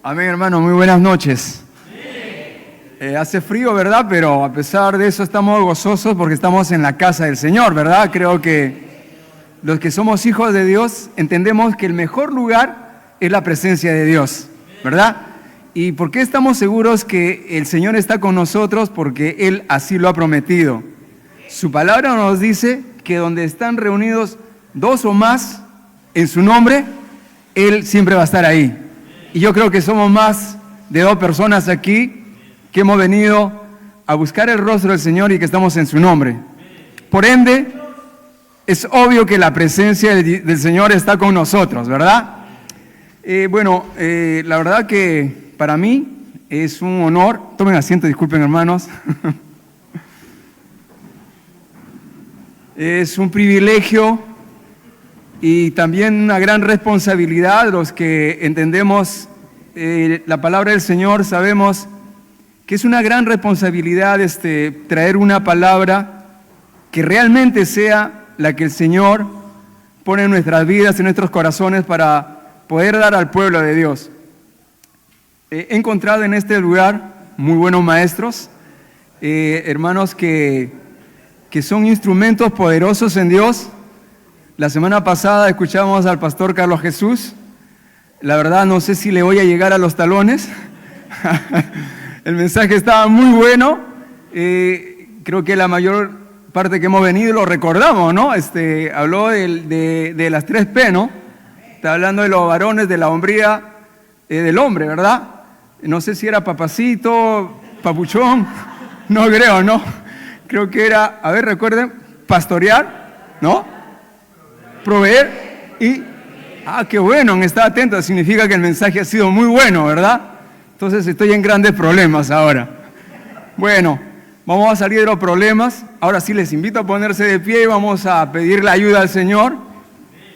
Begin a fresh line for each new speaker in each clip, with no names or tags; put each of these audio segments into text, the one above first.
Amén, hermano, muy buenas noches. Hace frío, ¿verdad? Pero a pesar de eso estamos gozosos porque estamos en la casa del Señor, ¿verdad? Creo que los que somos hijos de Dios entendemos que el mejor lugar es la presencia de Dios, ¿verdad? ¿Y por qué estamos seguros que el Señor está con nosotros? Porque Él así lo ha prometido. Su palabra nos dice que donde están reunidos dos o más en su nombre, Él siempre va a estar ahí. Y yo creo que somos más de 2 personas aquí que hemos venido a buscar el rostro del Señor y que estamos en su nombre. Por ende, es obvio que la presencia del Señor está con nosotros, ¿verdad? La verdad que para mí es un honor. Tomen asiento, disculpen, hermanos. Es un privilegio y también una gran responsabilidad. Los que entendemos la palabra del Señor sabemos que es una gran responsabilidad traer una palabra que realmente sea la que el Señor pone en nuestras vidas, en nuestros corazones, para poder dar al pueblo de Dios. He encontrado en este lugar muy buenos maestros, hermanos que son instrumentos poderosos en Dios. La semana pasada escuchamos al pastor Carlos Jesús. La verdad no sé si le voy a llegar a los talones. El mensaje estaba muy bueno. Creo que la mayor parte que hemos venido lo recordamos, ¿no? Habló de las 3 P, ¿no? Está hablando de los varones, de la hombría del hombre, ¿verdad? No sé si era papacito, papuchón, no creo, ¿no? Creo que era, a ver, recuerden, pastorear, ¿no? Proveer y... qué bueno, han estado atentos, significa que el mensaje ha sido muy bueno, ¿verdad? Entonces estoy en grandes problemas ahora. Bueno, vamos a salir de los problemas. Ahora sí les invito a ponerse de pie y vamos a pedirle ayuda al Señor,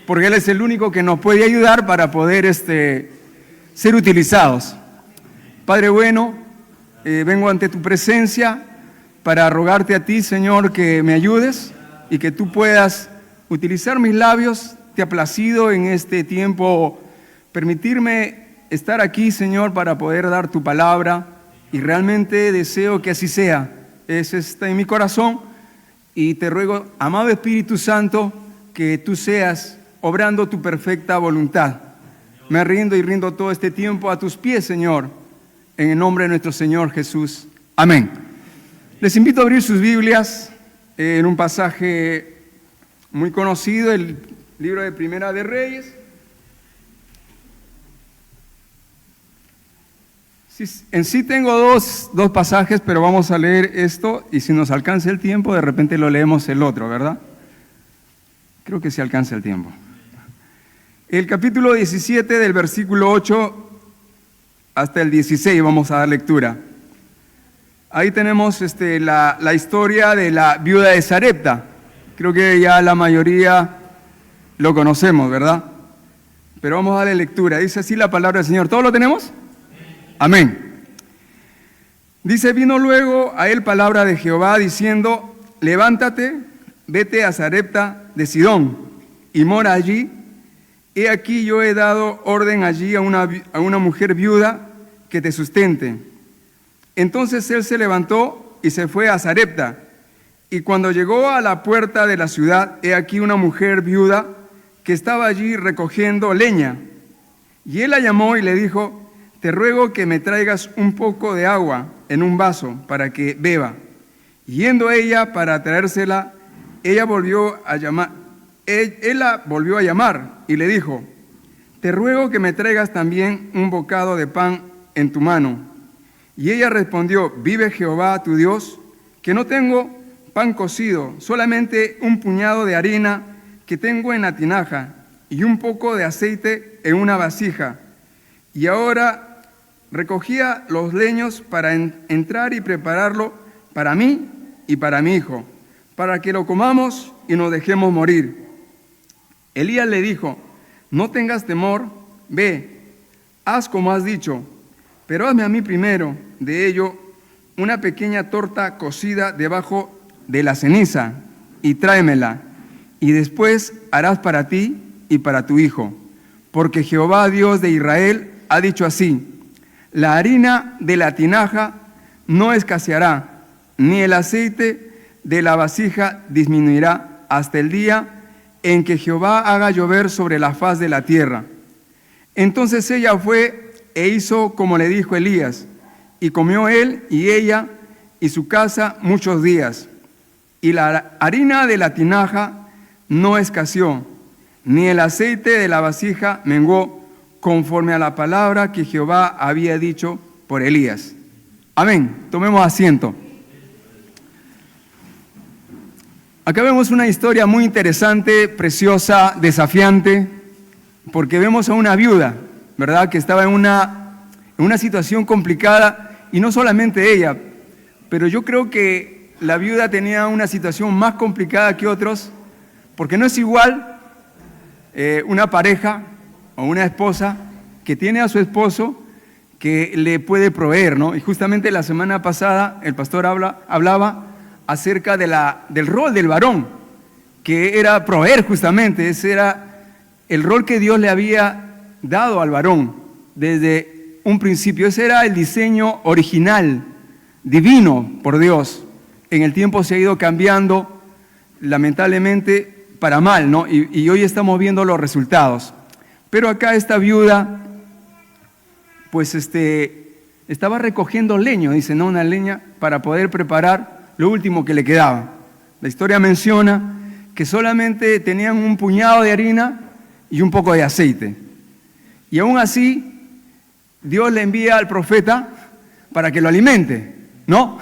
porque Él es el único que nos puede ayudar para poder ser utilizados. Padre bueno, vengo ante tu presencia para rogarte a ti, Señor, que me ayudes y que tú puedas utilizar mis labios. Te ha placido en este tiempo permitirme estar aquí, Señor, para poder dar tu palabra, y realmente deseo que así sea. Está en mi corazón y te ruego, amado Espíritu Santo, que tú seas obrando tu perfecta voluntad. Me rindo y rindo todo este tiempo a tus pies, Señor, en el nombre de nuestro Señor Jesús. Amén. Les invito a abrir sus Biblias en un pasaje muy conocido, el libro de Primera de Reyes. En sí tengo dos pasajes, pero vamos a leer esto y si nos alcanza el tiempo, de repente lo leemos el otro, ¿verdad? Creo que sí alcanza el tiempo. El capítulo 17 del versículo 8 hasta el 16 vamos a dar lectura. Ahí tenemos la historia de la viuda de Sarepta. Creo que ya la mayoría lo conocemos, ¿verdad? Pero vamos a darle lectura. Dice así la palabra del Señor. ¿Todos lo tenemos? Amén. Dice, vino luego a él palabra de Jehová diciendo, levántate, vete a Sarepta de Sidón y mora allí. He aquí yo he dado orden allí a una mujer viuda que te sustente. Entonces él se levantó y se fue a Sarepta. Y cuando llegó a la puerta de la ciudad, he aquí una mujer viuda que estaba allí recogiendo leña. Y él la llamó y le dijo, te ruego que me traigas un poco de agua en un vaso para que beba. Y yendo ella para traérsela, él la volvió a llamar y le dijo, te ruego que me traigas también un bocado de pan en tu mano. Y ella respondió, vive Jehová tu Dios, que no tengo pan cocido, solamente un puñado de harina que tengo en la tinaja y un poco de aceite en una vasija. Y ahora recogía los leños para entrar y prepararlo para mí y para mi hijo, para que lo comamos y nos dejemos morir. Elías le dijo, no tengas temor, ve, haz como has dicho, pero hazme a mí primero de ello una pequeña torta cocida debajo de la ceniza y tráemela, y después harás para ti y para tu hijo, porque Jehová Dios de Israel ha dicho así, La harina de la tinaja no escaseará, ni el aceite de la vasija disminuirá hasta el día en que Jehová haga llover sobre la faz de la tierra. Entonces ella fue e hizo como le dijo Elías, y comió él y ella y su casa muchos días. Y la harina de la tinaja no escaseó, ni el aceite de la vasija menguó, conforme a la palabra que Jehová había dicho por Elías. Amén. Tomemos asiento. Acá vemos una historia muy interesante, preciosa, desafiante, porque vemos a una viuda, ¿verdad?, que estaba en una situación complicada, y no solamente ella, pero yo creo que la viuda tenía una situación más complicada que otros, porque no es igual una pareja o una esposa que tiene a su esposo que le puede proveer, ¿no? Y justamente la semana pasada el pastor hablaba acerca del rol del varón, que era proveer justamente. Ese era el rol que Dios le había dado al varón desde un principio. Ese era el diseño original, divino por Dios. En el tiempo se ha ido cambiando, lamentablemente, para mal, ¿no? Y hoy estamos viendo los resultados. Pero acá esta viuda, pues estaba recogiendo leño, dice, ¿no?, una leña para poder preparar lo último que le quedaba. La historia menciona que solamente tenían un puñado de harina y un poco de aceite. Y aún así, Dios le envía al profeta para que lo alimente, ¿no?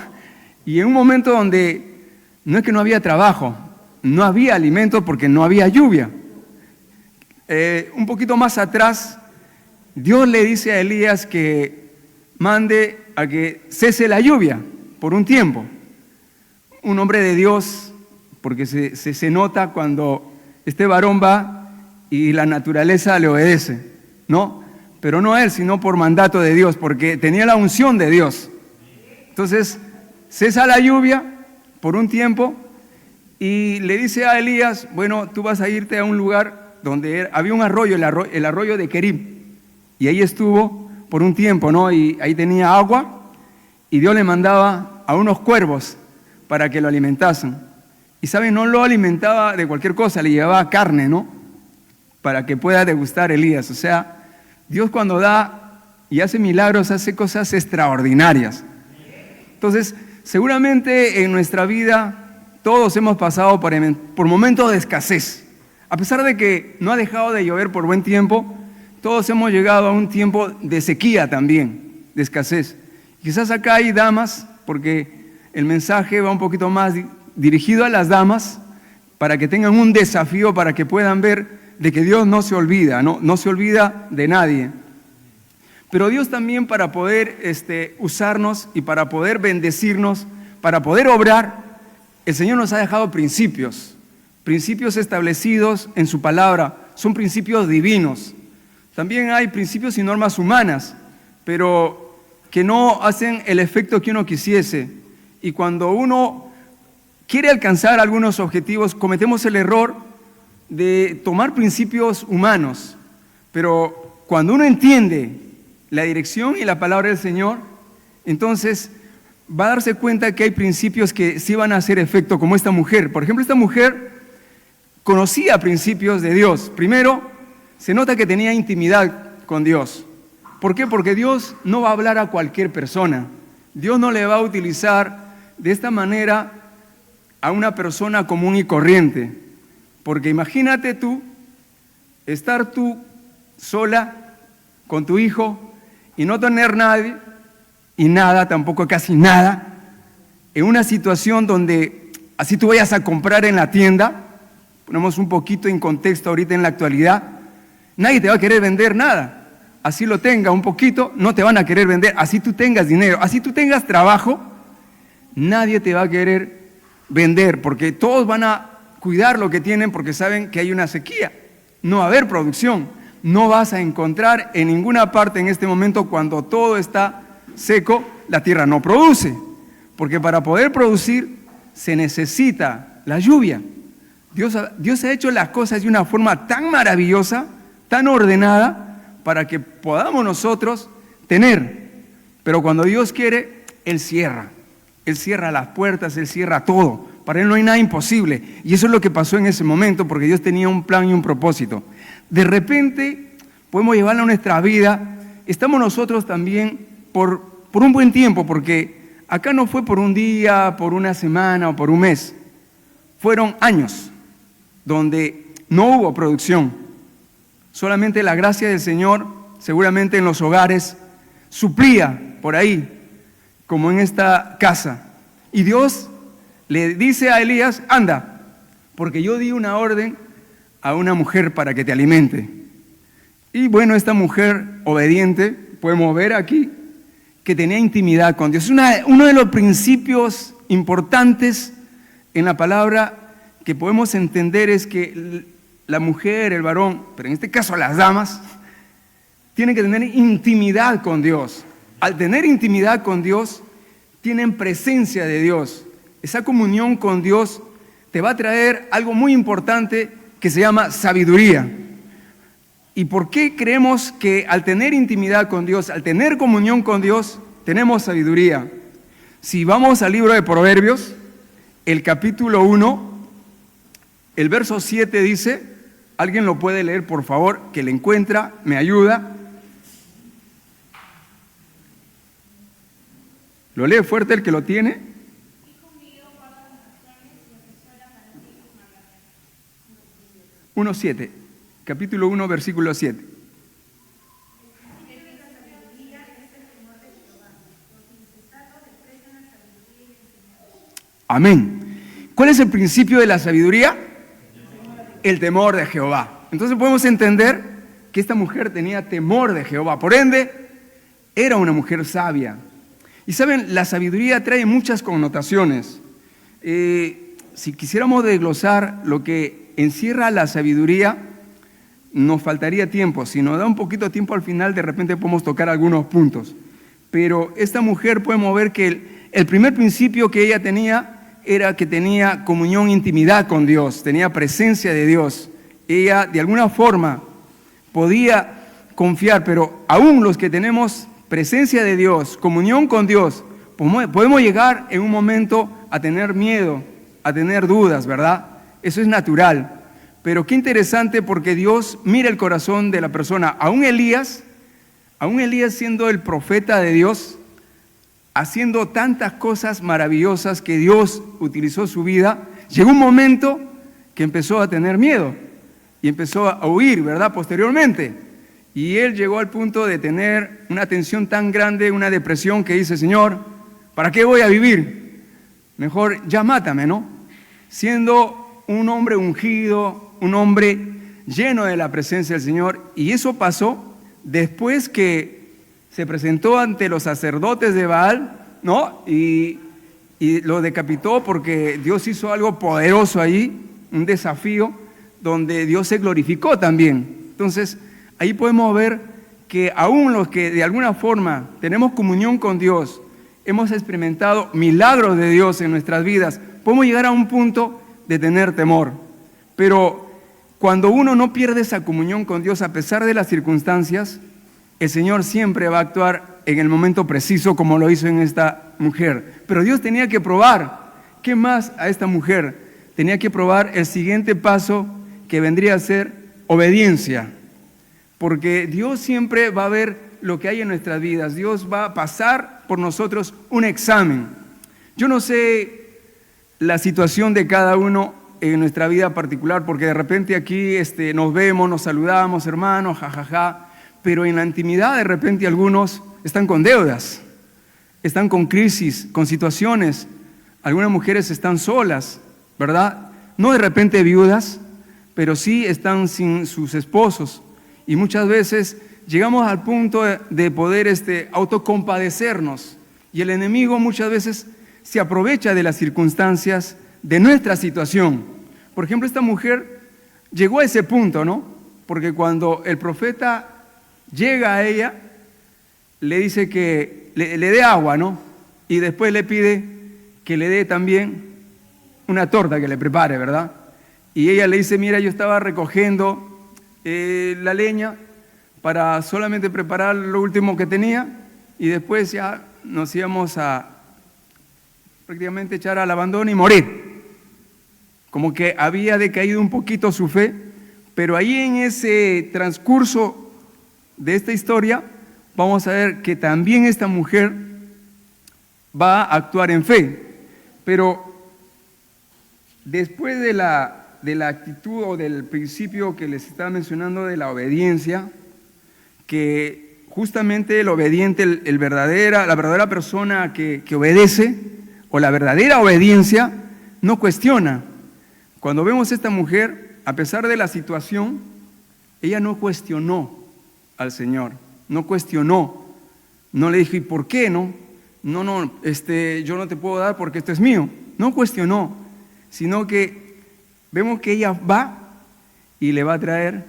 Y en un momento donde no es que no había trabajo, no había alimento porque no había lluvia. Un poquito más atrás, Dios le dice a Elías que mande a que cese la lluvia por un tiempo. Un hombre de Dios, porque se nota cuando este varón va y la naturaleza le obedece, ¿no? Pero no él, sino por mandato de Dios, porque tenía la unción de Dios. Entonces, cesa la lluvia por un tiempo y le dice a Elías, bueno, tú vas a irte a un lugar donde había un arroyo, el arroyo de Querib, y ahí estuvo por un tiempo, ¿no? Y ahí tenía agua, y Dios le mandaba a unos cuervos para que lo alimentasen. Y saben, no lo alimentaba de cualquier cosa, le llevaba carne, ¿no?, para que pueda degustar Elías. O sea, Dios cuando da y hace milagros, hace cosas extraordinarias. Entonces, seguramente en nuestra vida todos hemos pasado por momentos de escasez. A pesar de que no ha dejado de llover por buen tiempo, todos hemos llegado a un tiempo de sequía también, de escasez. Quizás acá hay damas, porque el mensaje va un poquito más dirigido a las damas, para que tengan un desafío, para que puedan ver de que Dios no se olvida, no se olvida de nadie. Pero Dios también, para poder usarnos y para poder bendecirnos, para poder obrar, el Señor nos ha dejado principios establecidos en su palabra. Son principios divinos. También hay principios y normas humanas, pero que no hacen el efecto que uno quisiese. Y cuando uno quiere alcanzar algunos objetivos, cometemos el error de tomar principios humanos. Pero cuando uno entiende la dirección y la palabra del Señor, entonces va a darse cuenta que hay principios que sí van a hacer efecto, como esta mujer. Por ejemplo, esta mujer conocía principios de Dios. Primero, se nota que tenía intimidad con Dios. ¿Por qué? Porque Dios no va a hablar a cualquier persona. Dios no le va a utilizar de esta manera a una persona común y corriente. Porque imagínate tú, estar tú sola con tu hijo y no tener nadie, y nada, tampoco casi nada, en una situación donde así tú vayas a comprar en la tienda, ponemos un poquito en contexto ahorita en la actualidad, nadie te va a querer vender nada. Así lo tenga un poquito, no te van a querer vender. Así tú tengas dinero, así tú tengas trabajo, nadie te va a querer vender, porque todos van a cuidar lo que tienen porque saben que hay una sequía. No va a haber producción. No vas a encontrar en ninguna parte en este momento, cuando todo está seco, la tierra no produce. Porque para poder producir se necesita la lluvia. Dios ha hecho las cosas de una forma tan maravillosa, tan ordenada, para que podamos nosotros tener. Pero cuando Dios quiere, Él cierra. Él cierra las puertas, Él cierra todo. Para Él no hay nada imposible. Y eso es lo que pasó en ese momento, porque Dios tenía un plan y un propósito. De repente, podemos llevarlo a nuestra vida. Estamos nosotros también por un buen tiempo, porque acá no fue por un día, por una semana o por un mes. Fueron años donde no hubo producción. Solamente la gracia del Señor, seguramente en los hogares, suplía por ahí, como en esta casa. Y Dios le dice a Elías, anda, porque yo di una orden a una mujer para que te alimente. Y bueno, esta mujer obediente, podemos ver aquí, que tenía intimidad con Dios. Uno de los principios importantes en la palabra que podemos entender es que la mujer, el varón, pero en este caso las damas, tienen que tener intimidad con Dios. Al tener intimidad con Dios, tienen presencia de Dios. Esa comunión con Dios te va a traer algo muy importante que se llama sabiduría. ¿Y por qué creemos que al tener intimidad con Dios, al tener comunión con Dios, tenemos sabiduría? Si vamos al libro de Proverbios, el capítulo 1, el verso 7 dice, ¿alguien lo puede leer, por favor? Que le encuentra, me ayuda. ¿Lo lee fuerte el que lo tiene? 1:7, capítulo 1, versículo 7. Amén. ¿Cuál es el principio de la sabiduría? El temor de Jehová. Entonces podemos entender que esta mujer tenía temor de Jehová. Por ende, era una mujer sabia. Y saben, la sabiduría trae muchas connotaciones. Si quisiéramos desglosar lo que encierra la sabiduría, nos faltaría tiempo. Si nos da un poquito de tiempo al final, de repente podemos tocar algunos puntos. Pero esta mujer podemos ver que el primer principio que ella tenía era que tenía comunión, intimidad con Dios, tenía presencia de Dios. Ella de alguna forma podía confiar, pero aún los que tenemos presencia de Dios, comunión con Dios, podemos llegar en un momento a tener miedo, a tener dudas, ¿verdad? Eso es natural. Pero qué interesante porque Dios mira el corazón de la persona. Aún Elías siendo el profeta de Dios, haciendo tantas cosas maravillosas que Dios utilizó su vida, llegó un momento que empezó a tener miedo y empezó a huir, ¿verdad? Posteriormente. Y él llegó al punto de tener una tensión tan grande, una depresión, que dice, Señor, ¿para qué voy a vivir? Mejor ya mátame, ¿no? Siendo un hombre ungido, un hombre lleno de la presencia del Señor. Y eso pasó después que se presentó ante los sacerdotes de Baal, ¿no? Y lo decapitó porque Dios hizo algo poderoso ahí, un desafío, donde Dios se glorificó también. Entonces, ahí podemos ver que aún los que de alguna forma tenemos comunión con Dios, hemos experimentado milagros de Dios en nuestras vidas, podemos llegar a un punto de tener temor. Pero cuando uno no pierde esa comunión con Dios a pesar de las circunstancias, el Señor siempre va a actuar en el momento preciso como lo hizo en esta mujer. Pero Dios tenía que probar. ¿Qué más a esta mujer? Tenía que probar el siguiente paso que vendría a ser obediencia. Porque Dios siempre va a ver lo que hay en nuestras vidas. Dios va a pasar por nosotros un examen. Yo no sé la situación de cada uno en nuestra vida particular, porque de repente aquí nos vemos, nos saludamos, hermanos, jajaja. Pero en la intimidad de repente algunos están con deudas, están con crisis, con situaciones. Algunas mujeres están solas, ¿verdad? No de repente viudas, pero sí están sin sus esposos. Y muchas veces llegamos al punto de poder autocompadecernos. Y el enemigo muchas veces se aprovecha de las circunstancias de nuestra situación. Por ejemplo, esta mujer llegó a ese punto, ¿no? Porque cuando el profeta llega a ella, le dice que le dé agua, ¿no? Y después le pide que le dé también una torta que le prepare, ¿verdad? Y ella le dice, mira, yo estaba recogiendo la leña para solamente preparar lo último que tenía, y después ya nos íbamos a prácticamente echar al abandono y morir. Como que había decaído un poquito su fe, pero ahí en ese transcurso de esta historia vamos a ver que también esta mujer va a actuar en fe, pero después de la actitud o del principio que les estaba mencionando de la obediencia, que justamente el obediente, la verdadera persona que obedece, o la verdadera obediencia, no cuestiona. Cuando vemos a esta mujer, a pesar de la situación, ella no cuestionó al Señor, no cuestionó, no le dijo, ¿y por qué no? No, yo no te puedo dar porque esto es mío. No cuestionó, sino que vemos que ella va y le va a traer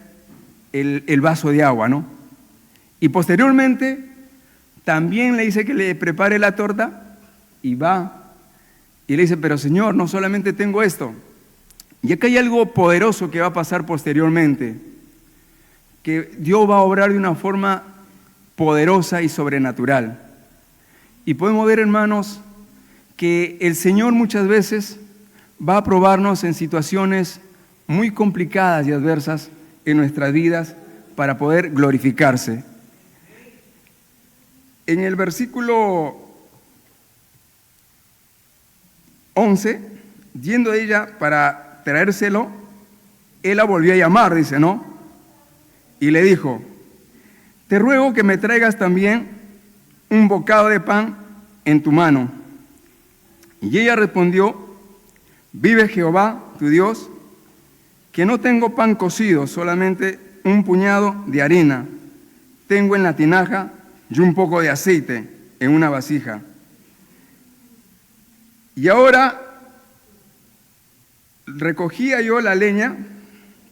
el vaso de agua, ¿no? Y posteriormente también le dice que le prepare la torta y va y le dice, pero Señor, no solamente tengo esto. Y acá hay algo poderoso que va a pasar posteriormente, que Dios va a obrar de una forma poderosa y sobrenatural. Y podemos ver, hermanos, que el Señor muchas veces va a probarnos en situaciones muy complicadas y adversas en nuestras vidas para poder glorificarse. En el versículo 11, yendo ella para traérselo, él la volvió a llamar, dice, ¿no? Y le dijo, te ruego que me traigas también un bocado de pan en tu mano. Y ella respondió, vive Jehová, tu Dios, que no tengo pan cocido, solamente un puñado de harina tengo en la tinaja y un poco de aceite en una vasija. Y ahora recogía yo la leña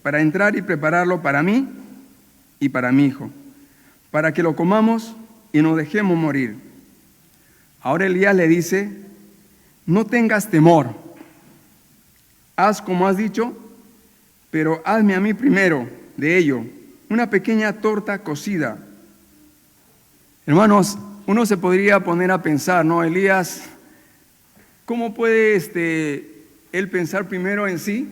para entrar y prepararlo para mí y para mi hijo, para que lo comamos y nos dejemos morir. Ahora Elías le dice, no tengas temor, haz como has dicho, pero hazme a mí primero de ello una pequeña torta cocida. Hermanos, uno se podría poner a pensar, ¿no? Elías, ¿cómo puede él pensar primero en sí,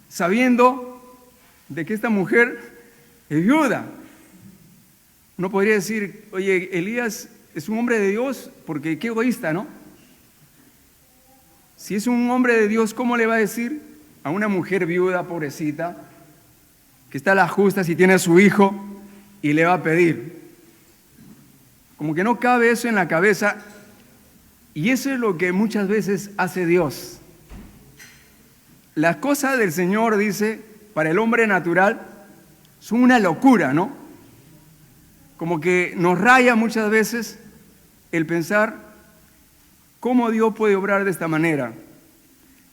sabiendo de que esta mujer es viuda? Uno podría decir, oye, Elías es un hombre de Dios, porque qué egoísta, ¿no? Si es un hombre de Dios, ¿cómo le va a decir a una mujer viuda, pobrecita, que está a las justas y tiene a su hijo y le va a pedir? Como que no cabe eso en la cabeza, y eso es lo que muchas veces hace Dios. Las cosas del Señor, dice, para el hombre natural, son una locura, ¿no? Como que nos raya muchas veces el pensar cómo Dios puede obrar de esta manera.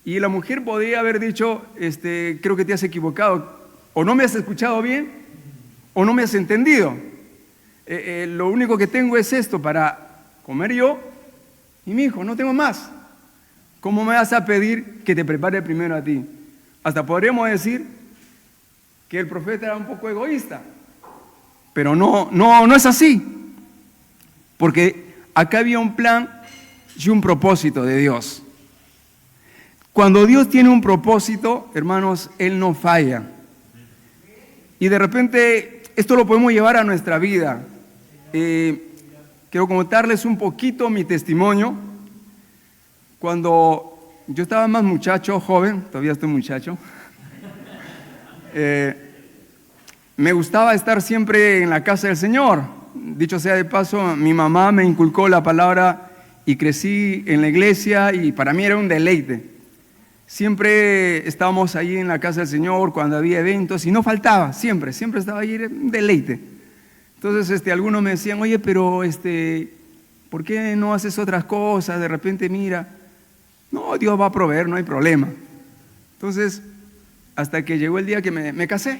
Y la mujer podría haber dicho, creo que te has equivocado, o no me has escuchado bien, o no me has entendido. Lo único que tengo es esto para comer yo y mi hijo, no tengo más. ¿Cómo me vas a pedir que te prepare primero a ti? Hasta podríamos decir que el profeta era un poco egoísta, pero no es así, porque acá había un plan y un propósito de Dios. Cuando Dios tiene un propósito, hermanos, Él no falla. Y de repente esto lo podemos llevar a nuestra vida. Quiero contarles un poquito mi testimonio. Cuando yo estaba más muchacho, joven, todavía estoy muchacho, me gustaba estar siempre en la casa del Señor. Dicho sea de paso, mi mamá me inculcó la palabra y crecí en la iglesia y para mí era un deleite. Siempre estábamos ahí en la casa del Señor cuando había eventos y no faltaba, siempre estaba ahí, era un deleite. Entonces algunos me decían, oye, pero ¿por qué no haces otras cosas? De repente mira, no, Dios va a proveer, no hay problema. Entonces, hasta que llegó el día que me casé.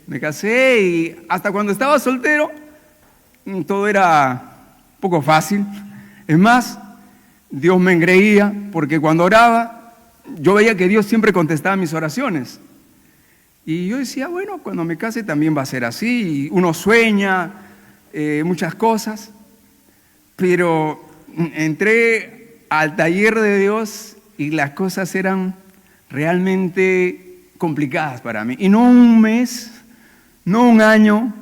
Me casé y hasta cuando estaba soltero, todo era un poco fácil. Es más, Dios me engreía porque cuando oraba, yo veía que Dios siempre contestaba mis oraciones. Y yo decía, bueno, cuando me case también va a ser así. Y uno sueña muchas cosas. pero entré al taller de Dios y las cosas eran realmente complicadas para mí. Y no un mes, no un año,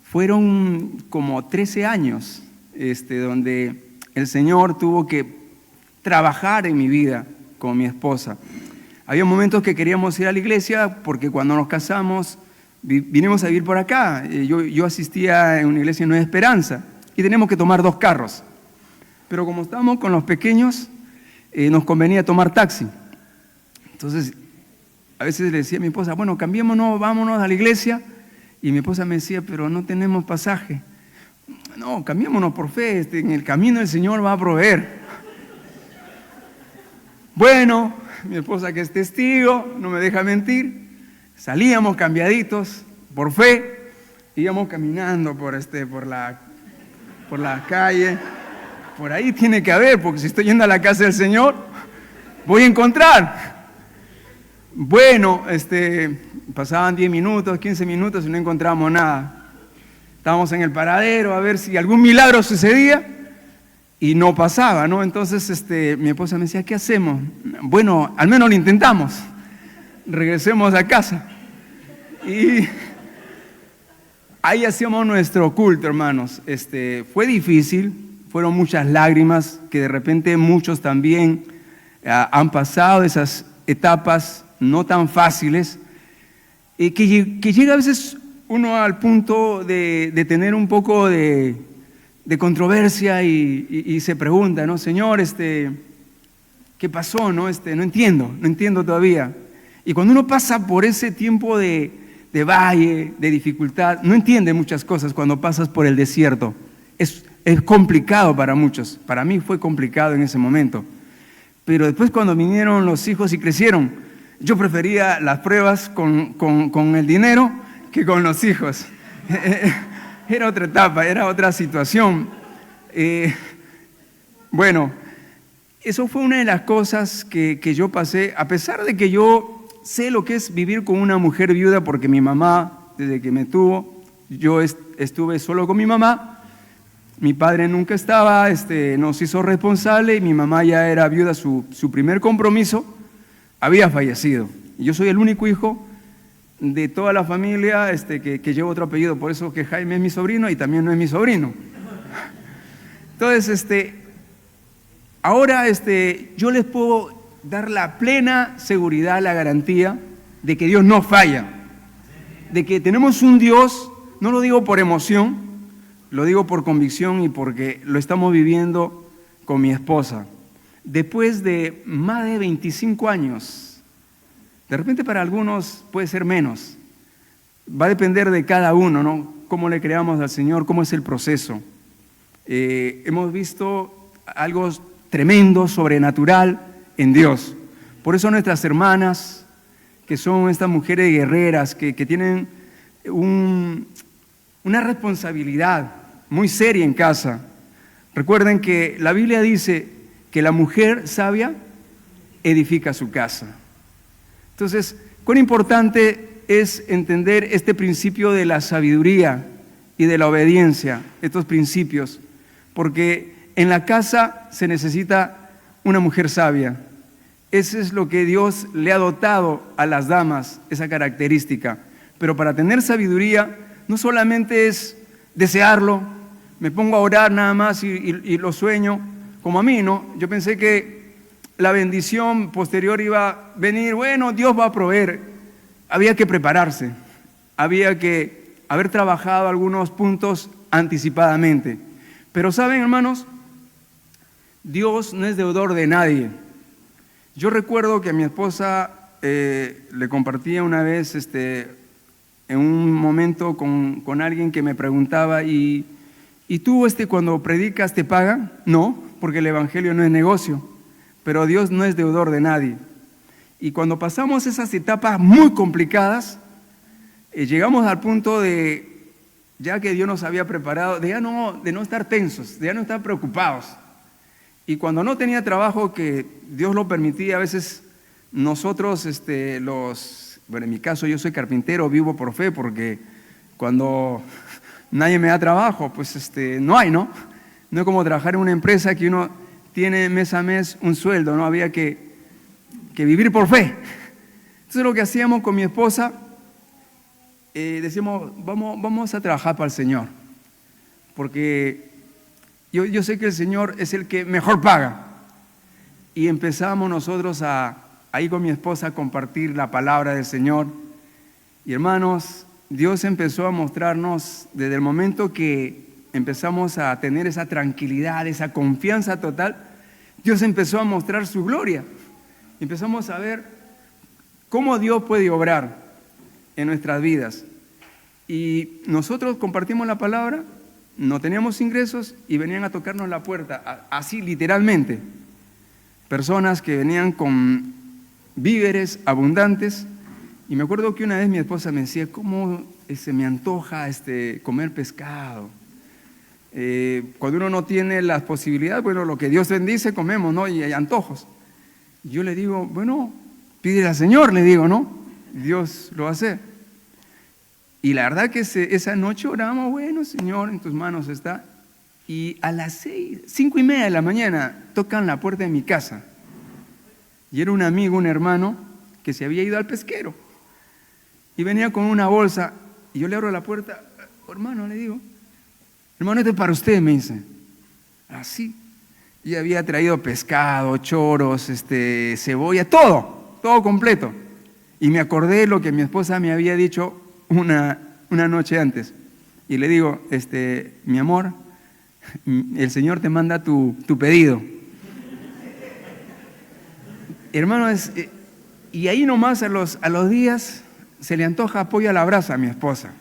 fueron como 13 años donde el Señor tuvo que trabajar en mi vida con mi esposa. Había momentos que queríamos ir a la iglesia porque cuando nos casamos vinimos a vivir por acá. Yo asistía en una iglesia en Nueva Esperanza y teníamos que tomar 2 carros. Pero como estábamos con los pequeños, nos convenía tomar taxi. Entonces, a veces le decía a mi esposa, bueno, cambiémonos, vámonos a la iglesia. Y mi esposa me decía, pero no tenemos pasaje. No, cambiémonos por fe, en el camino el Señor va a proveer. Bueno, mi esposa que es testigo, no me deja mentir, salíamos cambiaditos por fe, íbamos caminando por la calle. Por ahí tiene que haber, porque si estoy yendo a la casa del Señor, voy a encontrar. Bueno, pasaban 10 minutos, 15 minutos y no encontramos nada. Estábamos en el paradero a ver si algún milagro sucedía y no pasaba, ¿no? Entonces mi esposa me decía, ¿qué hacemos? Bueno, al menos lo intentamos. Regresemos a casa. Y ahí hacíamos nuestro culto, hermanos. Fue difícil, fueron muchas lágrimas que de repente muchos también han pasado esas etapas no tan fáciles, que llega a veces uno al punto de tener un poco de controversia y se pregunta, ¿no? Señor, ¿qué pasó? No entiendo todavía. Y cuando uno pasa por ese tiempo de valle, de dificultad, no entiende muchas cosas cuando pasas por el desierto. Es complicado para muchos, para mí fue complicado en ese momento. Pero después cuando vinieron los hijos y crecieron, yo prefería las pruebas con el dinero que con los hijos. Era otra etapa, era otra situación. Bueno, eso fue una de las cosas que yo pasé, a pesar de que yo sé lo que es vivir con una mujer viuda, porque mi mamá, desde que me tuvo, yo estuve solo con mi mamá. Mi padre nunca estaba, nos hizo responsable y mi mamá ya era viuda, su primer compromiso había fallecido. Y yo soy el único hijo de toda la familia que lleva otro apellido, por eso que Jaime es mi sobrino y también no es mi sobrino. Entonces, ahora yo les puedo dar la plena seguridad, la garantía de que Dios no falla, de que tenemos un Dios, no lo digo por emoción, lo digo por convicción y porque lo estamos viviendo con mi esposa. Después de más de 25 años, de repente para algunos puede ser menos, va a depender de cada uno, ¿no? Cómo le creamos al Señor, cómo es el proceso. Hemos visto algo tremendo, sobrenatural en Dios. Por eso nuestras hermanas, que son estas mujeres guerreras, que tienen una responsabilidad muy seria en casa. Recuerden que la Biblia dice que la mujer sabia edifica su casa. Entonces, cuán importante es entender este principio de la sabiduría y de la obediencia, estos principios, porque en la casa se necesita una mujer sabia. Eso es lo que Dios le ha dotado a las damas, esa característica. Pero para tener sabiduría, no solamente es desearlo, me pongo a orar nada más y lo sueño, como a mí, ¿no? Yo pensé que la bendición posterior iba a venir, bueno, Dios va a proveer. Había que prepararse, había que haber trabajado algunos puntos anticipadamente. Pero ¿saben, hermanos? Dios no es deudor de nadie. Yo recuerdo que a mi esposa le compartía una vez en un momento con alguien que me preguntaba, ¿y tú cuando predicas te pagan? No, porque el evangelio no es negocio, pero Dios no es deudor de nadie. Y cuando pasamos esas etapas muy complicadas, llegamos al punto de, ya que Dios nos había preparado, de no estar tensos, de ya no estar preocupados. Y cuando no tenía trabajo, que Dios lo permitía, a veces nosotros, bueno, en mi caso yo soy carpintero, vivo por fe, porque cuando nadie me da trabajo, pues no hay, ¿no? No es como trabajar en una empresa que uno tiene mes a mes un sueldo, ¿no? Había que vivir por fe. Entonces lo que hacíamos con mi esposa, decíamos, vamos a trabajar para el Señor, porque yo sé que el Señor es el que mejor paga. Y empezamos nosotros ahí con mi esposa a compartir la palabra del Señor. Y hermanos, Dios empezó a mostrarnos desde el momento que empezamos a tener esa tranquilidad, esa confianza total, Dios empezó a mostrar su gloria. Empezamos a ver cómo Dios puede obrar en nuestras vidas. Y nosotros compartimos la palabra, no teníamos ingresos y venían a tocarnos la puerta, así literalmente. Personas que venían con víveres abundantes. Y me acuerdo que una vez mi esposa me decía, ¿cómo se me antoja comer pescado? Cuando uno no tiene las posibilidades, bueno, lo que Dios bendice comemos, ¿no? Y hay antojos. Yo le digo, bueno, pídele al Señor, le digo, ¿no? Dios lo va a hacer. Y la verdad que esa noche oramos, bueno, Señor, en tus manos está. Y a las 5:30 de la mañana tocan la puerta de mi casa. Y era un amigo, un hermano, que se había ido al pesquero. Y venía con una bolsa. Y yo le abro la puerta, hermano, le digo, hermano, este es para usted, me dice. Así. Y había traído pescado, choros, cebolla, todo completo. Y me acordé lo que mi esposa me había dicho una noche antes. Y le digo, mi amor, el Señor te manda tu pedido. Hermano, y ahí nomás a los días se le antoja pollo a la brasa a mi esposa.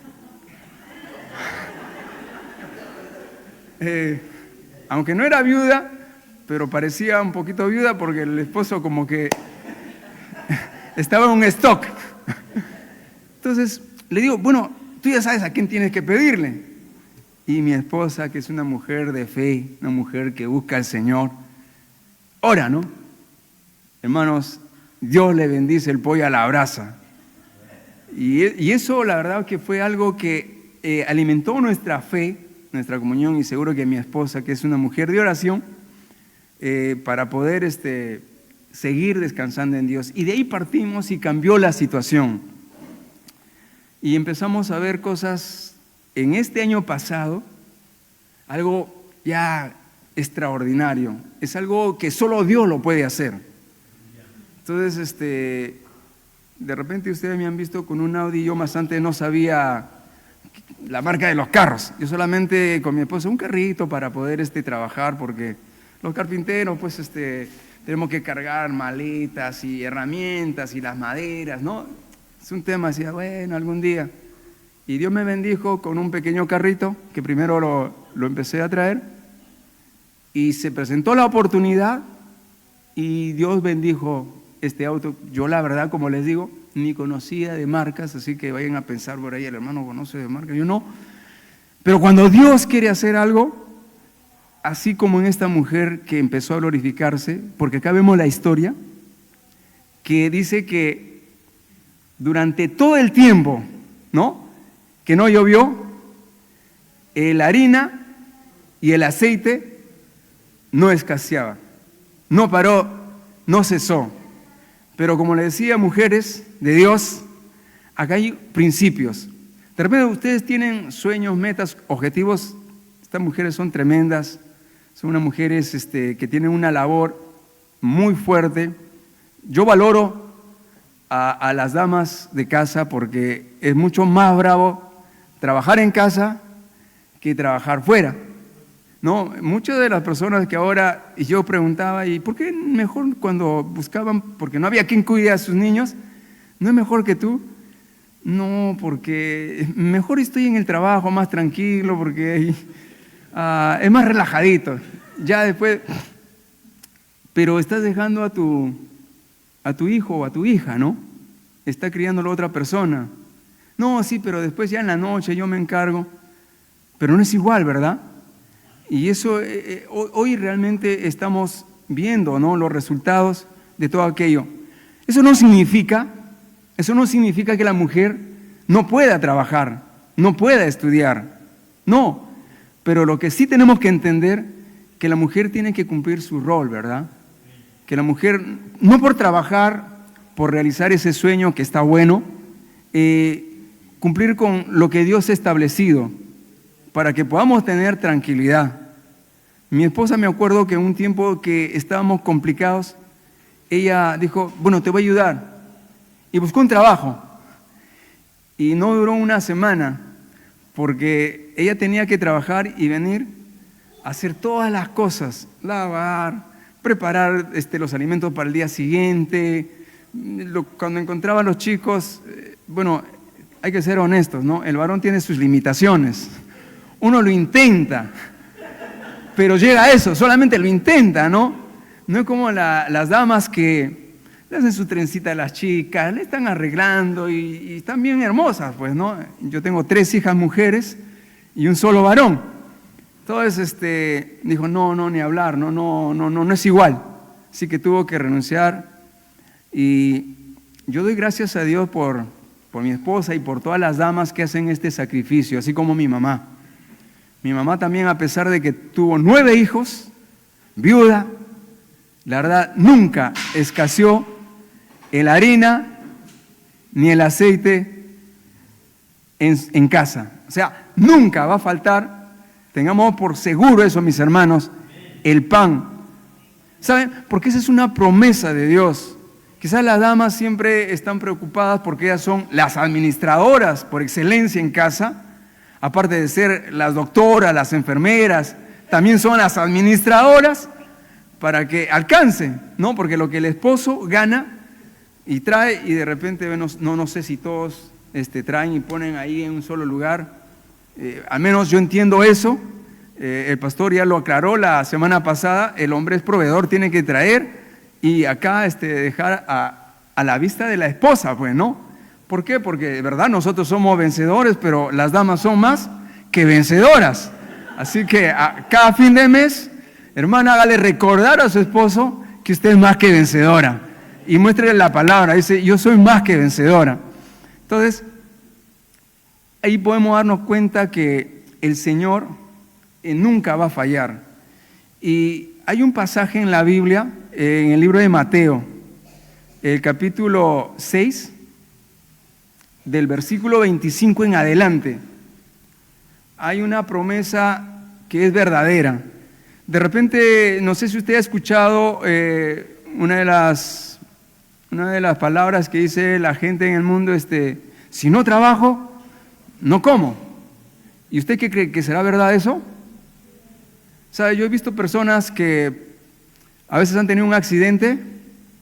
Aunque no era viuda, pero parecía un poquito viuda porque el esposo como que estaba en un stock. Entonces le digo, bueno, tú ya sabes a quién tienes que pedirle. Y mi esposa, que es una mujer de fe, una mujer que busca al Señor, ora, ¿no? Hermanos, Dios le bendice el pollo a la brasa. Y eso la verdad que fue algo que alimentó nuestra fe, nuestra comunión, y seguro que mi esposa, que es una mujer de oración, para poder seguir descansando en Dios. Y de ahí partimos y cambió la situación. Y empezamos a ver cosas en este año pasado, algo ya extraordinario. Es algo que solo Dios lo puede hacer. Entonces, de repente ustedes me han visto con un Audi, yo más antes no sabía la marca de los carros. Yo solamente con mi esposa un carrito para poder trabajar, porque los carpinteros pues tenemos que cargar maletas y herramientas y las maderas, ¿no? Es un tema, decía, bueno, algún día. Y Dios me bendijo con un pequeño carrito que primero lo empecé a traer y se presentó la oportunidad y Dios bendijo este auto. Yo la verdad, como les digo, ni conocía de marcas, así que vayan a pensar por ahí, el hermano conoce de marcas, yo no. Pero cuando Dios quiere hacer algo, así como en esta mujer que empezó a glorificarse, porque acá vemos la historia, que dice que durante todo el tiempo, ¿no?, que no llovió, la harina y el aceite no escaseaba, no paró, no cesó. Pero como les decía, mujeres de Dios, acá hay principios. De repente ustedes tienen sueños, metas, objetivos. Estas mujeres son tremendas, son unas mujeres que tienen una labor muy fuerte. Yo valoro a las damas de casa porque es mucho más bravo trabajar en casa que trabajar fuera, ¿no? Muchas de las personas que ahora, y yo preguntaba, ¿y por qué mejor cuando buscaban, porque no había quien cuide a sus niños, no es mejor que tú? No, porque mejor estoy en el trabajo más tranquilo, porque es más relajadito. Ya después, pero estás dejando a tu hijo o a tu hija, ¿no? Está criándolo otra persona. No, sí, pero después ya en la noche yo me encargo. Pero no es igual, ¿verdad? Y eso, hoy realmente estamos viendo, ¿no?, los resultados de todo aquello. Eso no significa que la mujer no pueda trabajar, no pueda estudiar. No, pero lo que sí tenemos que entender que la mujer tiene que cumplir su rol, ¿verdad? Que la mujer, no por trabajar, por realizar ese sueño que está bueno, cumplir con lo que Dios ha establecido, para que podamos tener tranquilidad. Mi esposa, me acuerdo que en un tiempo que estábamos complicados, ella dijo, bueno, te voy a ayudar. Y buscó un trabajo. Y no duró una semana, porque ella tenía que trabajar y venir a hacer todas las cosas, lavar, preparar los alimentos para el día siguiente. Cuando encontraba a los chicos, bueno, hay que ser honestos, ¿no? El varón tiene sus limitaciones. Uno lo intenta, pero llega a eso, solamente lo intenta, ¿no? No es como las damas que le hacen su trencita a las chicas, le están arreglando y están bien hermosas, pues, ¿no? Yo tengo 3 hijas mujeres y un solo varón. Entonces, dijo, no, ni hablar, no es igual. Así que tuvo que renunciar. Y yo doy gracias a Dios por mi esposa y por todas las damas que hacen este sacrificio, así como mi mamá. Mi mamá también, a pesar de que tuvo 9 hijos, viuda, la verdad, nunca escaseó el harina ni el aceite en casa. O sea, nunca va a faltar, tengamos por seguro eso, mis hermanos, el pan. ¿Saben? Porque esa es una promesa de Dios. Quizás las damas siempre están preocupadas porque ellas son las administradoras por excelencia en casa, aparte de ser las doctoras, las enfermeras, también son las administradoras para que alcancen, ¿no? Porque lo que el esposo gana y trae, y de repente, no sé si todos traen y ponen ahí en un solo lugar, al menos yo entiendo eso, el pastor ya lo aclaró la semana pasada, el hombre es proveedor, tiene que traer y acá dejar a la vista de la esposa, pues, ¿no? ¿Por qué? Porque de verdad nosotros somos vencedores, pero las damas son más que vencedoras. Así que cada fin de mes, hermana, hágale recordar a su esposo que usted es más que vencedora. Y muéstrele la palabra, dice, yo soy más que vencedora. Entonces, ahí podemos darnos cuenta que el Señor nunca va a fallar. Y hay un pasaje en la Biblia, en el libro de Mateo, el capítulo 6, del versículo 25 en adelante. Hay una promesa que es verdadera. De repente, no sé si usted ha escuchado una de las palabras que dice la gente en el mundo, si no trabajo, no como. ¿Y usted qué cree? ¿Que será verdad eso? ¿Sabe? Yo he visto personas que a veces han tenido un accidente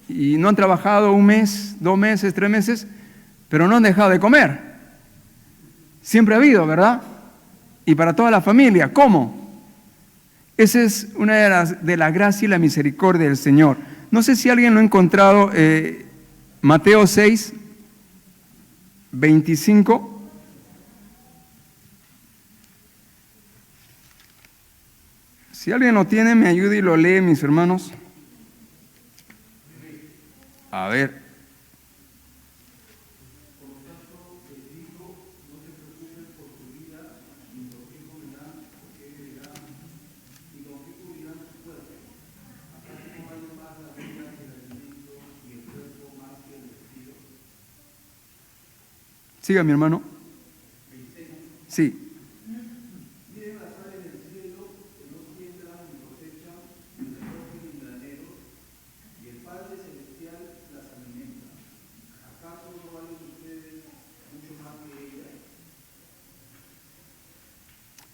y no han trabajado 1 mes, 2 meses, 3 meses, pero no han dejado de comer. Siempre ha habido, ¿verdad? Y para toda la familia, ¿cómo? Esa es una de la gracia y la misericordia del Señor. No sé si alguien lo ha encontrado, Mateo 6, 25. Si alguien lo tiene, me ayuda y lo lee, mis hermanos. A ver. Siga, mi hermano. Sí.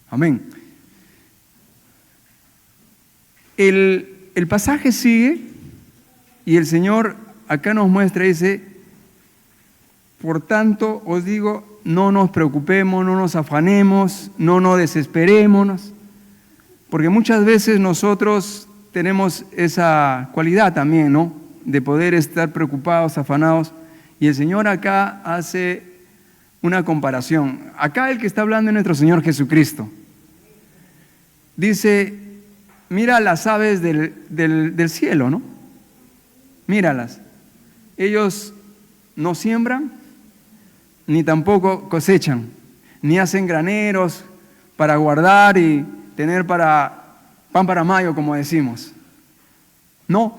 Amén. El pasaje sigue y el Señor acá nos muestra, dice, por tanto os digo, no nos preocupemos, no nos afanemos, no nos desesperemos, porque muchas veces nosotros tenemos esa cualidad también, ¿no? De poder estar preocupados, afanados, y el Señor acá hace una comparación. Acá el que está hablando es nuestro Señor Jesucristo. Dice, mira las aves del cielo, ¿no? Míralas. Ellos no siembran, ni tampoco cosechan, ni hacen graneros para guardar y tener para pan para mayo, como decimos. No.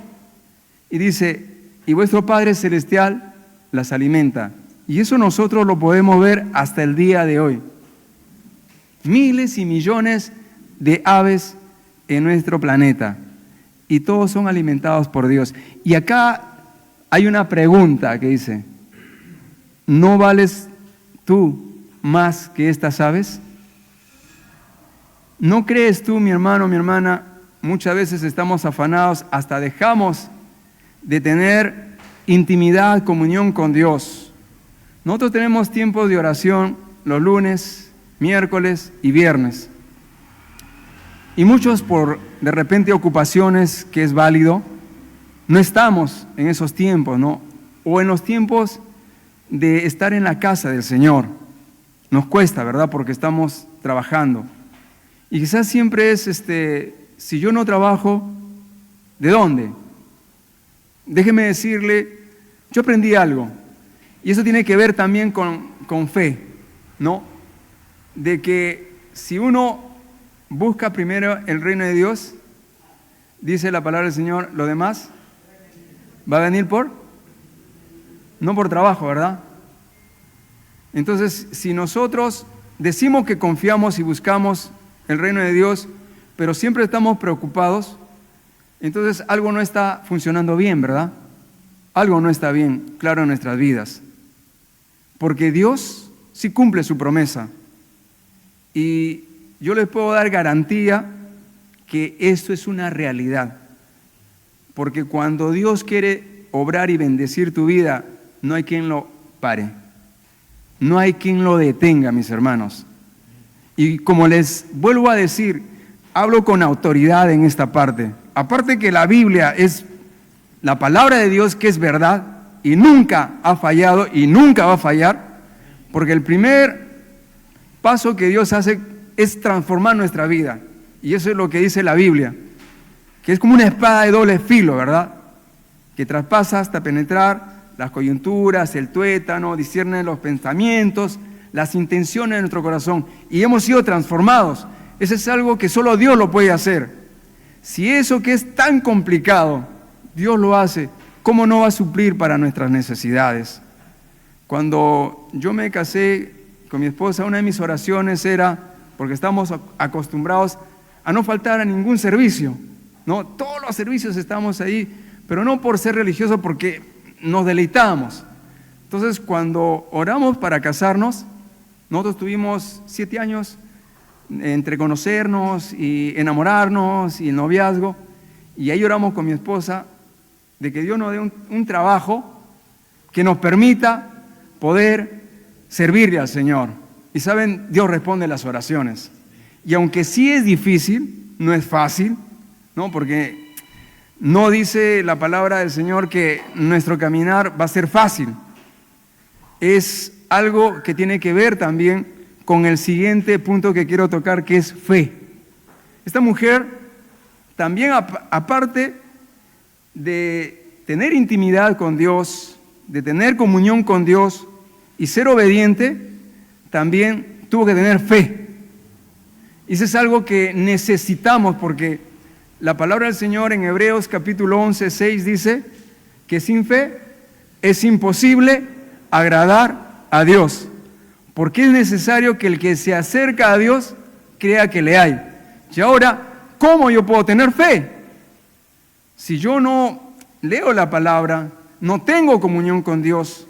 Y dice, y vuestro Padre Celestial las alimenta. Y eso nosotros lo podemos ver hasta el día de hoy. Miles y millones de aves en nuestro planeta. Y todos son alimentados por Dios. Y acá hay una pregunta que dice, ¿no vales tú más que estas aves? ¿No crees tú, mi hermano, mi hermana? Muchas veces estamos afanados, hasta dejamos de tener intimidad, comunión con Dios. Nosotros tenemos tiempos de oración los lunes, miércoles y viernes. Y muchos por de repente ocupaciones, que es válido, no estamos en esos tiempos, ¿no? O en los tiempos de estar en la casa del Señor. Nos cuesta, ¿verdad? Porque estamos trabajando. Y quizás siempre es, si yo no trabajo, ¿de dónde? Déjeme decirle, yo aprendí algo. Y eso tiene que ver también con fe, ¿no? De que si uno busca primero el reino de Dios, dice la palabra del Señor, lo demás va a venir no por trabajo, ¿verdad? Entonces, si nosotros decimos que confiamos y buscamos el reino de Dios, pero siempre estamos preocupados, entonces algo no está funcionando bien, ¿verdad? Algo no está bien, claro, en nuestras vidas. Porque Dios sí cumple su promesa. Y yo les puedo dar garantía que esto es una realidad. Porque cuando Dios quiere obrar y bendecir tu vida, no hay quien lo pare. No hay quien lo detenga, mis hermanos. Y como les vuelvo a decir, hablo con autoridad en esta parte. Aparte que la Biblia es la palabra de Dios, que es verdad y nunca ha fallado y nunca va a fallar, porque el primer paso que Dios hace es transformar nuestra vida. Y eso es lo que dice la Biblia, que es como una espada de doble filo, ¿verdad? Que traspasa hasta penetrar las coyunturas, el tuétano, discierne los pensamientos, las intenciones de nuestro corazón. Y hemos sido transformados. Eso es algo que solo Dios lo puede hacer. Si eso que es tan complicado, Dios lo hace, ¿cómo no va a suplir para nuestras necesidades? Cuando yo me casé con mi esposa, una de mis oraciones era, porque estamos acostumbrados a no faltar a ningún servicio, ¿no? Todos los servicios estamos ahí, pero no por ser religiosos, porque nos deleitamos. Entonces, cuando oramos para casarnos, nosotros tuvimos 7 años entre conocernos y enamorarnos y el noviazgo, y ahí oramos con mi esposa de que Dios nos dé un trabajo que nos permita poder servirle al Señor. Y saben, Dios responde las oraciones. Y aunque sí es difícil, no es fácil, ¿no? Porque no dice la palabra del Señor que nuestro caminar va a ser fácil. Es algo que tiene que ver también con el siguiente punto que quiero tocar, que es fe. Esta mujer también, aparte de tener intimidad con Dios, de tener comunión con Dios y ser obediente, también tuvo que tener fe. Y eso es algo que necesitamos, porque la palabra del Señor en Hebreos capítulo 11, 6 dice que sin fe es imposible agradar a Dios, porque es necesario que el que se acerca a Dios crea que le hay. Y ahora, ¿cómo yo puedo tener fe? Si yo no leo la palabra, no tengo comunión con Dios,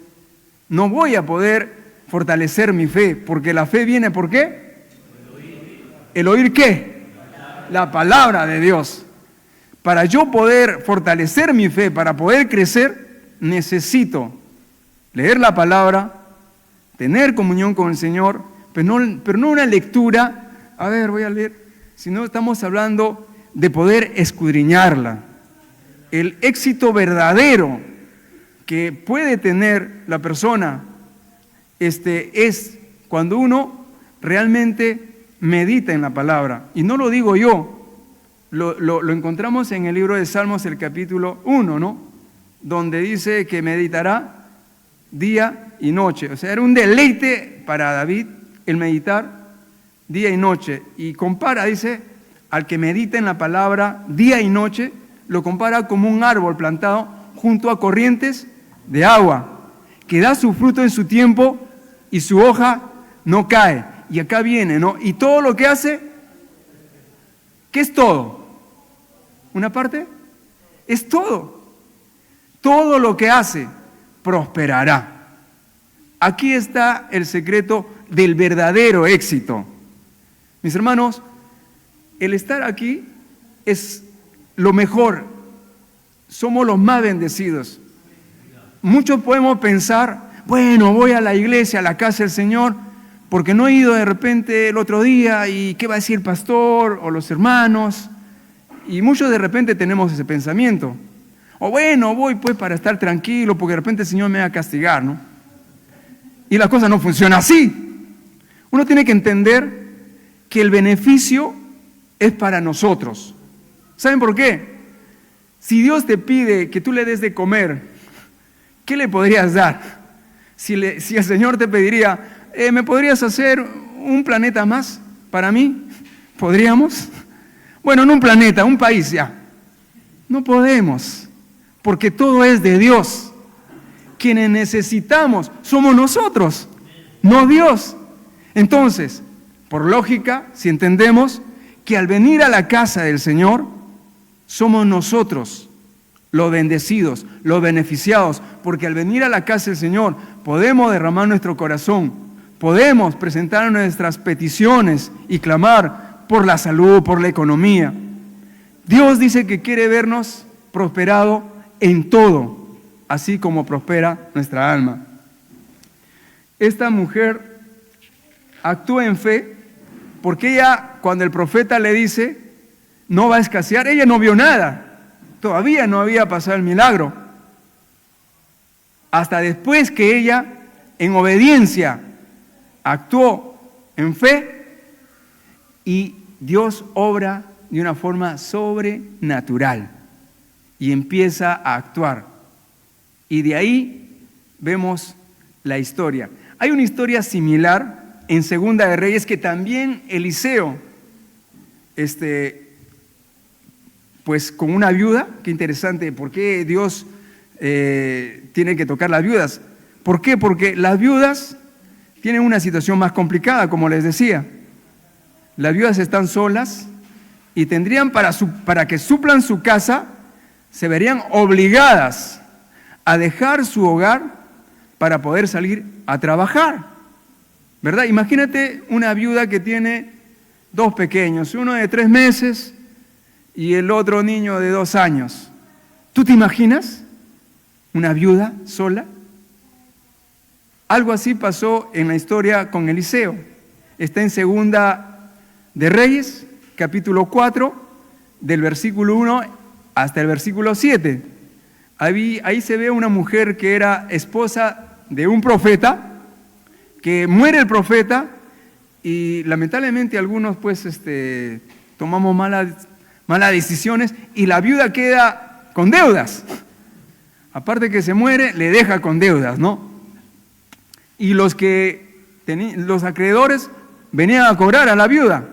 no voy a poder fortalecer mi fe, porque la fe viene ¿por qué? ¿El oír qué? La palabra de Dios. Para yo poder fortalecer mi fe, para poder crecer, necesito leer la palabra, tener comunión con el Señor, pero no una lectura, a ver, voy a leer, sino estamos hablando de poder escudriñarla. El éxito verdadero que puede tener la persona es cuando uno realmente medita en la palabra. Y no lo digo yo, lo encontramos en el libro de Salmos, el capítulo 1, ¿no? Donde dice que meditará día y noche. O sea, era un deleite para David el meditar día y noche. Y compara, dice, al que medita en la palabra día y noche, lo compara como un árbol plantado junto a corrientes de agua, que da su fruto en su tiempo y su hoja no cae. Y acá viene, ¿no? Y todo lo que hace, ¿qué es todo? ¿Una parte? Es todo. Todo lo que hace prosperará. Aquí está el secreto del verdadero éxito. Mis hermanos, el estar aquí es lo mejor. Somos los más bendecidos. Muchos podemos pensar, bueno, voy a la iglesia, a la casa del Señor, porque no he ido de repente el otro día y qué va a decir el pastor o los hermanos. Y muchos de repente tenemos ese pensamiento. O bueno, voy pues para estar tranquilo, porque de repente el Señor me va a castigar, ¿no? Y la cosa no funciona así. Uno tiene que entender que el beneficio es para nosotros. ¿Saben por qué? Si Dios te pide que tú le des de comer, ¿qué le podrías dar? Si el Señor te pediría, ¿me podrías hacer un planeta más para mí? ¿Podríamos? Bueno, no un planeta, un país ya. No podemos, porque todo es de Dios. Quienes necesitamos somos nosotros, no Dios. Entonces, por lógica, si entendemos que al venir a la casa del Señor, somos nosotros los bendecidos, los beneficiados, porque al venir a la casa del Señor podemos derramar nuestro corazón, podemos presentar nuestras peticiones y clamar por la salud, por la economía. Dios dice que quiere vernos prosperado en todo, así como prospera nuestra alma. Esta mujer actúa en fe porque ella, cuando el profeta le dice, no va a escasear, ella no vio nada, todavía no había pasado el milagro. Hasta después que ella, en obediencia, actuó en fe y Dios obra de una forma sobrenatural y empieza a actuar. Y de ahí vemos la historia. Hay una historia similar en Segunda de Reyes que también Eliseo, pues con una viuda, qué interesante, ¿por qué Dios tiene que tocar las viudas? ¿Por qué? Porque las viudas tienen una situación más complicada, como les decía. Las viudas están solas y tendrían para que suplan su casa, se verían obligadas a dejar su hogar para poder salir a trabajar, ¿verdad? Imagínate una viuda que tiene 2 pequeños, uno de 3 meses y el otro niño de 2 años. ¿Tú te imaginas una viuda sola? Algo así pasó en la historia con Eliseo. Está en Segunda de Reyes, capítulo 4, del versículo 1 hasta el versículo 7. Ahí se ve una mujer que era esposa de un profeta, que muere el profeta y lamentablemente algunos pues tomamos malas decisiones y la viuda queda con deudas. Aparte que se muere, le deja con deudas, ¿no? Y los acreedores venían a cobrar a la viuda.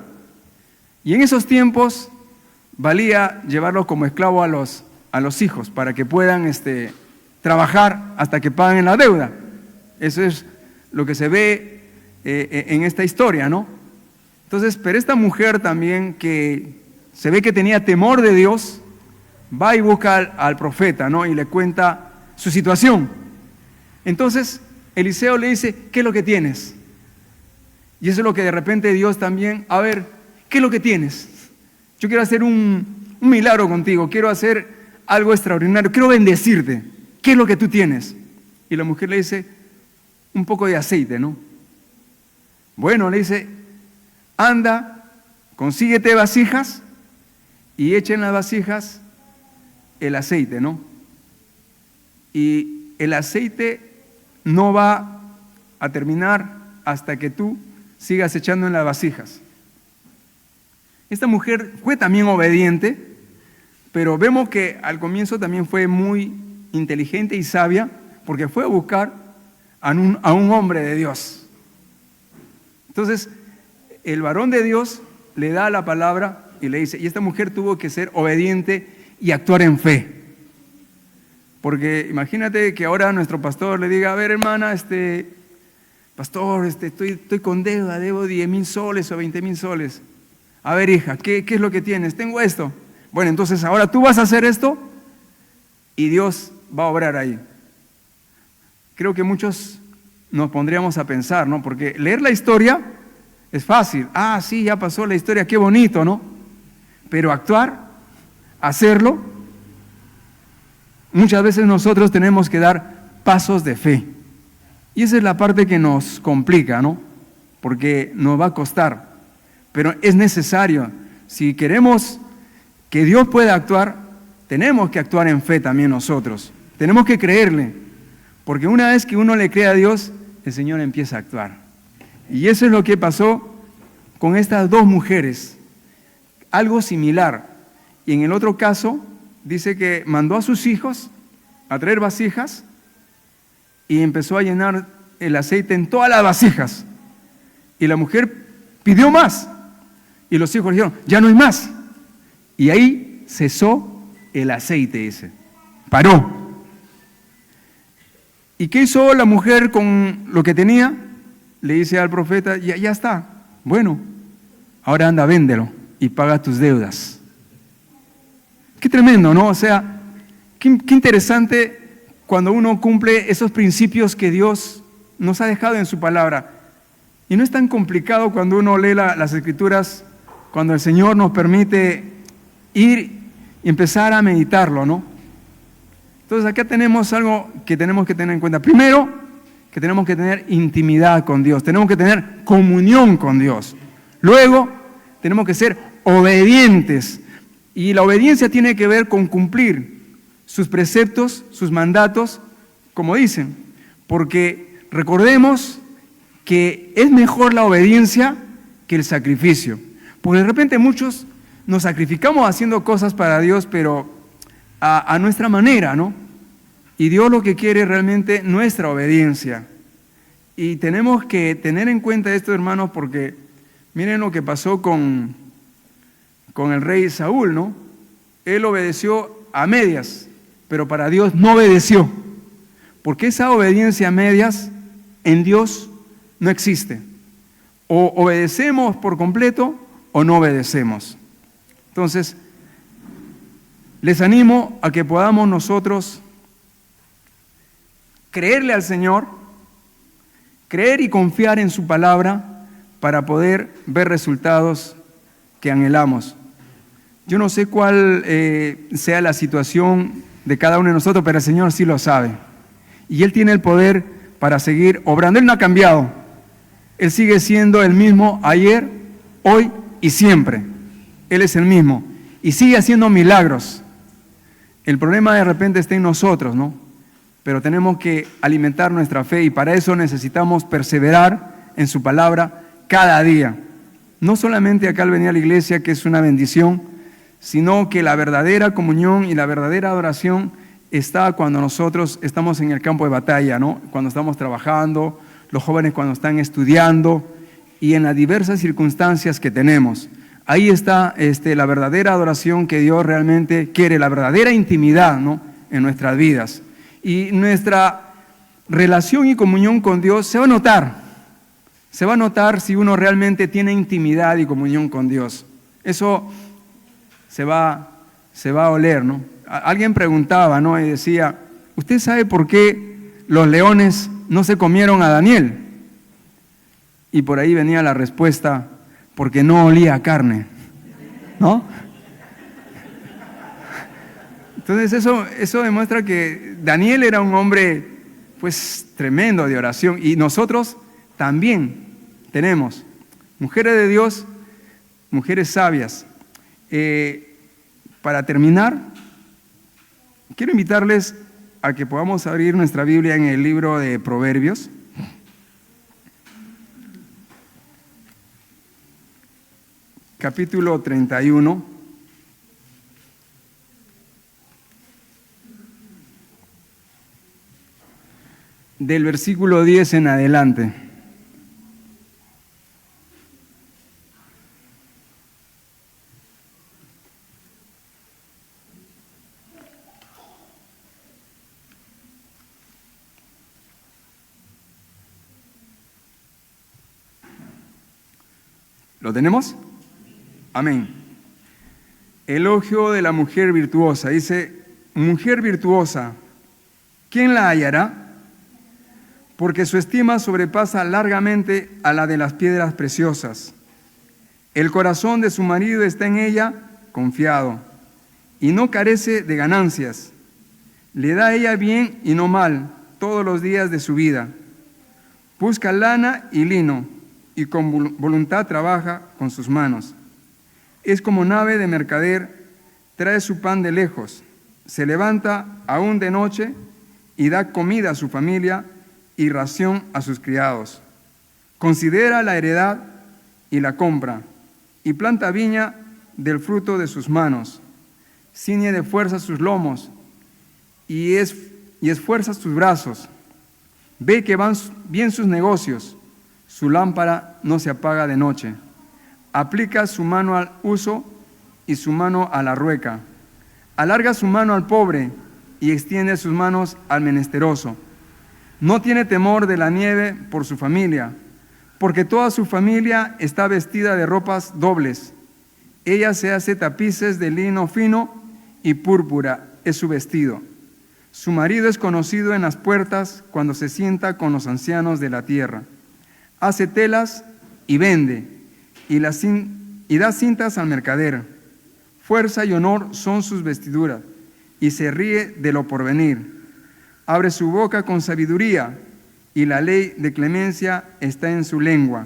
Y en esos tiempos valía llevarlos como esclavo a los hijos para que puedan trabajar hasta que paguen la deuda. Eso es lo que se ve en esta historia, ¿no? Entonces, pero esta mujer también que se ve que tenía temor de Dios, va y busca al profeta, ¿no? Y le cuenta su situación. Entonces, Eliseo le dice, ¿qué es lo que tienes? Y eso es lo que de repente Dios también, a ver, ¿qué es lo que tienes? Yo quiero hacer un milagro contigo, quiero hacer algo extraordinario, quiero bendecirte. ¿Qué es lo que tú tienes? Y la mujer le dice, un poco de aceite, ¿no? Bueno, le dice, anda, consíguete vasijas y echa en las vasijas el aceite, ¿no? Y el aceite no va a terminar hasta que tú sigas echando en las vasijas. Esta mujer fue también obediente, pero vemos que al comienzo también fue muy inteligente y sabia, porque fue a buscar a un hombre de Dios. Entonces, el varón de Dios le da la palabra Y le dice, y esta mujer tuvo que ser obediente y actuar en fe. Porque imagínate que ahora nuestro pastor le diga, a ver hermana, pastor, estoy con deuda, debo 10,000 soles o 20,000 soles. A ver hija, ¿qué es lo que tienes? Tengo esto. Bueno, entonces ahora tú vas a hacer esto y Dios va a obrar ahí. Creo que muchos nos pondríamos a pensar, ¿no? Porque leer la historia es fácil. Ah, sí, ya pasó la historia, qué bonito, ¿no? Pero actuar, hacerlo, muchas veces nosotros tenemos que dar pasos de fe. Y esa es la parte que nos complica, ¿no? Porque nos va a costar. Pero es necesario. Si queremos que Dios pueda actuar, tenemos que actuar en fe también nosotros. Tenemos que creerle. Porque una vez que uno le cree a Dios, el Señor empieza a actuar. Y eso es lo que pasó con estas dos mujeres. Algo similar. Y en el otro caso, dice que mandó a sus hijos a traer vasijas y empezó a llenar el aceite en todas las vasijas. Y la mujer pidió más. Y los hijos dijeron, ya no hay más. Y ahí cesó el aceite ese. Paró. ¿Y qué hizo la mujer con lo que tenía? Le dice al profeta, ya está. Bueno, ahora anda, véndelo y paga tus deudas. Qué tremendo, ¿no? O sea, qué interesante cuando uno cumple esos principios que Dios nos ha dejado en su palabra. Y no es tan complicado cuando uno lee las Escrituras, cuando el Señor nos permite ir y empezar a meditarlo, ¿no? Entonces acá tenemos algo que tenemos que tener en cuenta. Primero, que tenemos que tener intimidad con Dios, tenemos que tener comunión con Dios. Luego, tenemos que ser obedientes. Y la obediencia tiene que ver con cumplir sus preceptos, sus mandatos, como dicen. Porque recordemos que es mejor la obediencia que el sacrificio. Porque de repente muchos nos sacrificamos haciendo cosas para Dios, pero a nuestra manera, ¿no? Y Dios lo que quiere es realmente nuestra obediencia. Y tenemos que tener en cuenta esto, hermanos, porque miren lo que pasó con el rey Saúl, ¿no? Él obedeció a medias, pero para Dios no obedeció. Porque esa obediencia a medias en Dios no existe. O obedecemos por completo o no obedecemos. Entonces, les animo a que podamos nosotros creerle al Señor, creer y confiar en su palabra para poder ver resultados que anhelamos. Yo no sé cuál sea la situación de cada uno de nosotros, pero el Señor sí lo sabe. Y Él tiene el poder para seguir obrando. Él no ha cambiado. Él sigue siendo el mismo ayer, hoy y siempre. Él es el mismo. Y sigue haciendo milagros. El problema de repente está en nosotros, ¿no? Pero tenemos que alimentar nuestra fe y para eso necesitamos perseverar en su palabra cada día. No solamente acá al venir a la iglesia, que es una bendición, sino que la verdadera comunión y la verdadera adoración está cuando nosotros estamos en el campo de batalla, ¿no? Cuando estamos trabajando, los jóvenes cuando están estudiando y en las diversas circunstancias que tenemos. Ahí está la verdadera adoración que Dios realmente quiere, la verdadera intimidad, ¿no? En nuestras vidas. Y nuestra relación y comunión con Dios se va a notar. Se va a notar si uno realmente tiene intimidad y comunión con Dios. Eso se va a oler, ¿no? Alguien preguntaba, ¿no? Y decía, ¿usted sabe por qué los leones no se comieron a Daniel? Y por ahí venía la respuesta, porque no olía a carne, ¿no? Entonces eso demuestra que Daniel era un hombre pues tremendo de oración y nosotros también tenemos mujeres de Dios, mujeres sabias. Para terminar, quiero invitarles a que podamos abrir nuestra Biblia en el libro de Proverbios. Capítulo 31. Del versículo 10 en adelante. ¿Lo tenemos? Amén. Elogio de la mujer virtuosa. Dice, mujer virtuosa, ¿quién la hallará? Porque su estima sobrepasa largamente a la de las piedras preciosas. El corazón de su marido está en ella confiado, y no carece de ganancias. Le da a ella bien y no mal todos los días de su vida. Busca lana y lino, y con voluntad trabaja con sus manos. Es como nave de mercader, trae su pan de lejos, se levanta aún de noche y da comida a su familia y ración a sus criados. Considera la heredad y la compra, y planta viña del fruto de sus manos. Ciñe de fuerza sus lomos y esfuerza sus brazos. Ve que van bien sus negocios, su lámpara no se apaga de noche. Aplica su mano al uso y su mano a la rueca. Alarga su mano al pobre y extiende sus manos al menesteroso. No tiene temor de la nieve por su familia, porque toda su familia está vestida de ropas dobles. Ella se hace tapices de lino fino y púrpura es su vestido. Su marido es conocido en las puertas cuando se sienta con los ancianos de la tierra. Hace telas y vende, y da cintas al mercader. Fuerza y honor son sus vestiduras, y se ríe de lo porvenir. Abre su boca con sabiduría, y la ley de clemencia está en su lengua.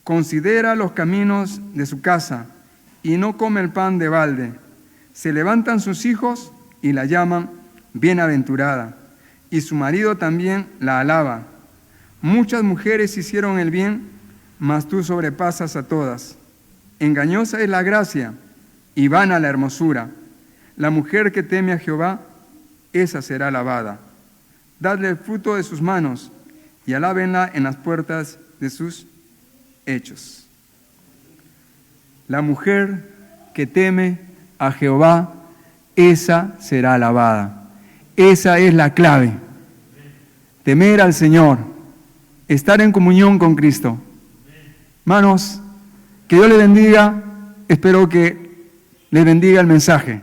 Considera los caminos de su casa, y no come el pan de balde. Se levantan sus hijos y la llaman bienaventurada, y su marido también la alaba. Muchas mujeres hicieron el bien, mas tú sobrepasas a todas. Engañosa es la gracia y vana la hermosura. La mujer que teme a Jehová, esa será alabada. Dadle el fruto de sus manos y alábenla en las puertas de sus hechos. La mujer que teme a Jehová, esa será alabada. Esa es la clave. Temer al Señor, estar en comunión con Cristo. Hermanos, que Dios les bendiga. Espero que les bendiga el mensaje.